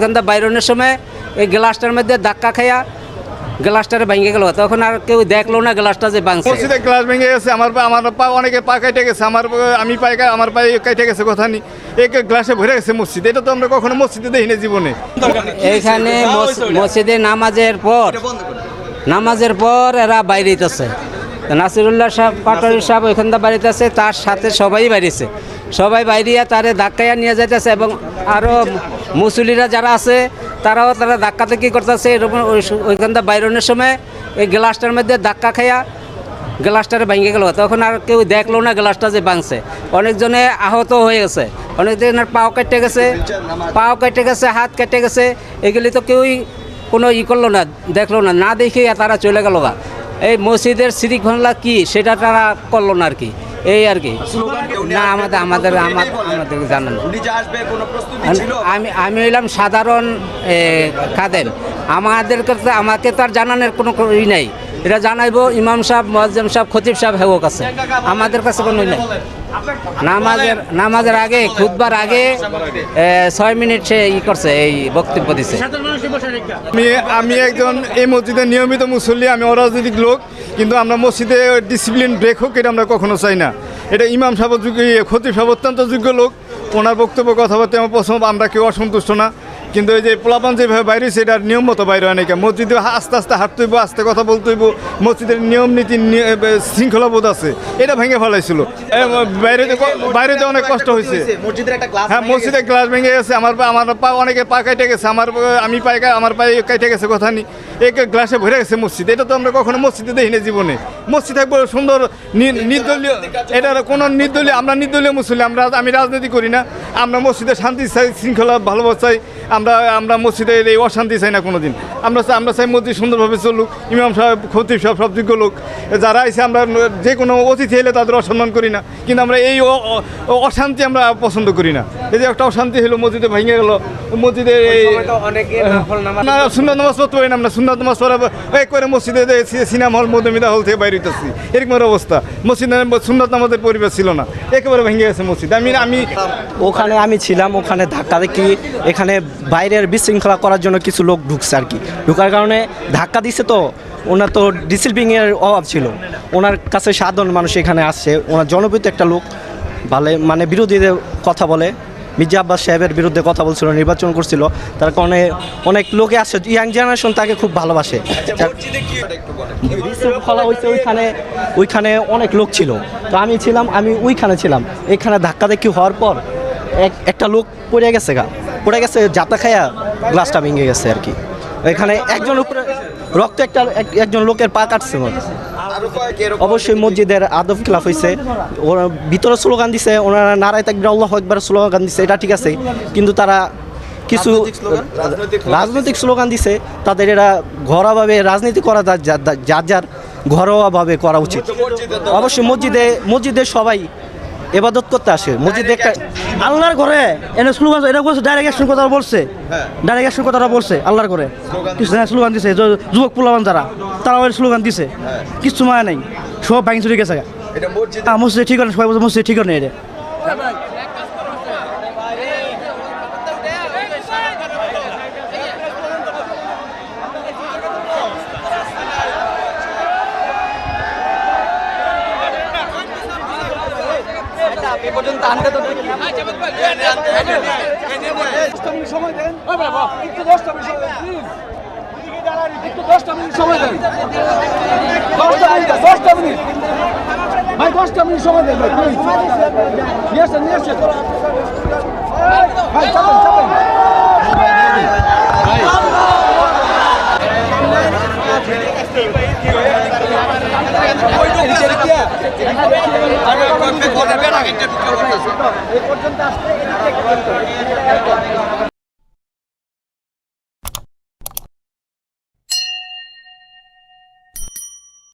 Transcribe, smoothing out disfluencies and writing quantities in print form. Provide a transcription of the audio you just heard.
এখানটা বাইরনের সময় এই গ্লাসটার মধ্যে ধাক্কা খাইয়া গ্লাসটারে ভেঙে গেল, তখন আর কেউ দেখলো না গ্লাসটা যে ভাঙছে। মসজিদে গ্লাস ভেঙে গেছে, আমার পা অনেকে পা কেটে গেছে, আমি আমার পায়ে কেটে গেছে, কথা নেই এই গ্লাসে ভরে গেছে মসজিদ। এটা তো আমরা কখনো মসজিদে দেখি না জীবনে। এইখানে মসজিদে নামাজের পর এরা বাইরেতেছে, নাসিরুল্লাহ সাহেব পাটোয়ারি সাহেব ওইখানটা বাড়িতে আছে, তার সাথে সবাই বাইরেছে, সবাই বাইরিয়া তারে ধাক্কাইয়া নিয়ে যাইতেছে এবং আরও মুসলিরা যারা আছে তারা ধাক্কাতে কী করতেছে, এরকম ওইখানটা বাইরনের সময় এই গ্লাসটার মধ্যে ধাক্কা খাইয়া গ্লাসটারে ভেঙে গেল, তখন আর কেউ দেখলো না গ্লাসটা যে ভাঙছে। অনেকজনে আহত হয়ে গেছে, অনেকজনের পাও কেটে গেছে, হাত কেটে গেছে, এগুলি তো কেউই কোনো করলো না, দেখলো না, না দেখে তারা চলে গেল। এই মসজিদের শৃঙ্খলা কি সেটা তারা করলো না আর কি, এই আর কি। না আমাদের জানান, আমি হইলাম সাধারণ খাদেম, আমাকে তার জানানোর কোনো ই নাই। এটা জানাইবো ইমাম সাহেব, মুয়াজ্জিম সাহেব, খতিব সাহেব হেও কাছে, আমাদের কাছে কোনো নাই। নামাজের আগে খুতবার আগে 6 মিনিট সে করছে, এই বক্তব্য দিছে। আমি একজন এই মসজিদের নিয়মিত মুসল্লি, আমি অরাজনৈতিক লোক, কিন্তু আমরা মসজিদে ডিসিপ্লিন ব্রেক হোক এটা আমরা কখনো চাই না। এটা ইমাম সাহেব যোগ্য, খতিব সাহেব অত্যন্ত যোগ্য লোক, ওনার বক্তব্য কথাবার্তা আমার পছন্দ, আমরা কেউ অসন্তুষ্ট না। কিন্তু এই যে পোলাপান যেভাবে বাইরে হয়েছে এটা নিয়ম মতো বাইরে হয় না। মসজিদে আস্তে আস্তে হাঁটতে হইব, আস্তে কথা বলতে হইব, মসজিদের নিয়ম নীতি শৃঙ্খলাবোধ আছে, এটা ভেঙে ফেলাইছিল। বাইরেতে অনেক কষ্ট হয়েছে। হ্যাঁ, মসজিদে গ্লাস ভেঙে গেছে, আমার পা অনেকে পা কেটে গেছে, আমার পায়ে কেটে গেছে, কথা নেই এই গ্লাসে ভরে গেছে মসজিদ। এটা তো আমরা কখনো মসজিদে দেখি না জীবনে। মসজিদ থাকবো সুন্দর নির্দলীয়, এটা কোনো নির্দলীয়, আমরা নির্দলীয় মুসলিম, আমি রাজনীতি করি না। আমরা মসজিদে শান্তি চাই, শৃঙ্খলা ভালোবাসা চাই, আমরা মসজিদে এই অশান্তি চাই না কোনোদিন। আমরা চাই মসজিদ সুন্দরভাবে চলুক, ইমাম সাহেব, খতিব সাহেব সব যোগ্য লোক যারা আছে, আমরা যে কোনো অতিথি এলে তাদের অসম্মান করি না, কিন্তু আমরা এই অশান্তি আমরা পছন্দ করি না। এই যে একটা অশান্তি হলো, মসজিদে ভেঙে গেল, মসজিদে সুন্নাত নামাজ পড়তে পারি না, আমরা সুন্নাত নামাজ পড়া করে মসজিদে সিনেমা হল, মধ্যমিতা হল থেকে বাইরে হইতেছি, এরকম অবস্থা। মসজিদে সুন্নাত নামাজের পরিবেশ ছিল না, একেবারে ভেঙে গেছে মসজিদ। ওখানে আমি ছিলাম, ওখানে ধাক্কা দেখি, এখানে বাইরের বিশৃঙ্খলা করার জন্য কিছু লোক ঢুকছে আর কি, ঢুকার কারণে ধাক্কা দিচ্ছে। তো ওনার তো ডিসিপ্লিনের অভাব ছিল, ওনার কাছে সাধারণ মানুষ এখানে আসছে, ওনার জনপ্রিয় একটা লোক, ভালো মানে বিরোধীদের কথা বলে, মির্জা আব্বাস সাহেবের বিরুদ্ধে কথা বলছিল, নির্বাচন করছিল, তার কারণে অনেক লোকে আসছে, ইয়াং জেনারেশন তাকে খুব ভালোবাসে। বিশৃঙ্খলা হয়েছে ওইখানে অনেক লোক ছিল, তো আমি ওইখানে ছিলাম। এখানে ধাক্কা দেখি হওয়ার পর একটা লোক পড়ে গেছে জাতা খায়া গ্লাসটা ভেঙে গেছে আর কি। এখানে একজন উপরে রক্ত, একজন লোকের পা কাটছে। অবশ্যই মসজিদের আদব খিলাফ হয়েছে, ওরা ভিতরে স্লোগান দিছে, ওনারা নারায় তাকবীর আল্লাহু আকবার স্লোগান দিছে, এটা ঠিক আছে, কিন্তু তারা কিছু রাজনৈতিক স্লোগান দিছে, তাদের এরা ঘরোয়াভাবে রাজনীতি করা, যার ঘরোয়াভাবে করা উচিত। অবশ্যই মসজিদে সবাই ইবাদত করতে আসে, মসজিদে একটা আল্লাহর ঘরে এনে স্লোগান, এটা বলছে ডাইরেক্ট অ্যাকশন কথাটা বলছে আল্লাহর ঘরে কিছু স্লোগান দিছে, যুবক পোলাবান তারা ওই স্লোগান দিছে, কিছু মায়া নেই, সব ভাঙি চুরি গেছে। মসজিদে ঠিক নেই, সবাই বলছে মসজিদে ঠিক নেই। এটা সময় দেন, 10টা মিনিট সময় দেন, 10টা মিনিট সময় দেন ভাই, নিয়ে আসেন ভাই, চাপেন এই পর্যন্ত আসতে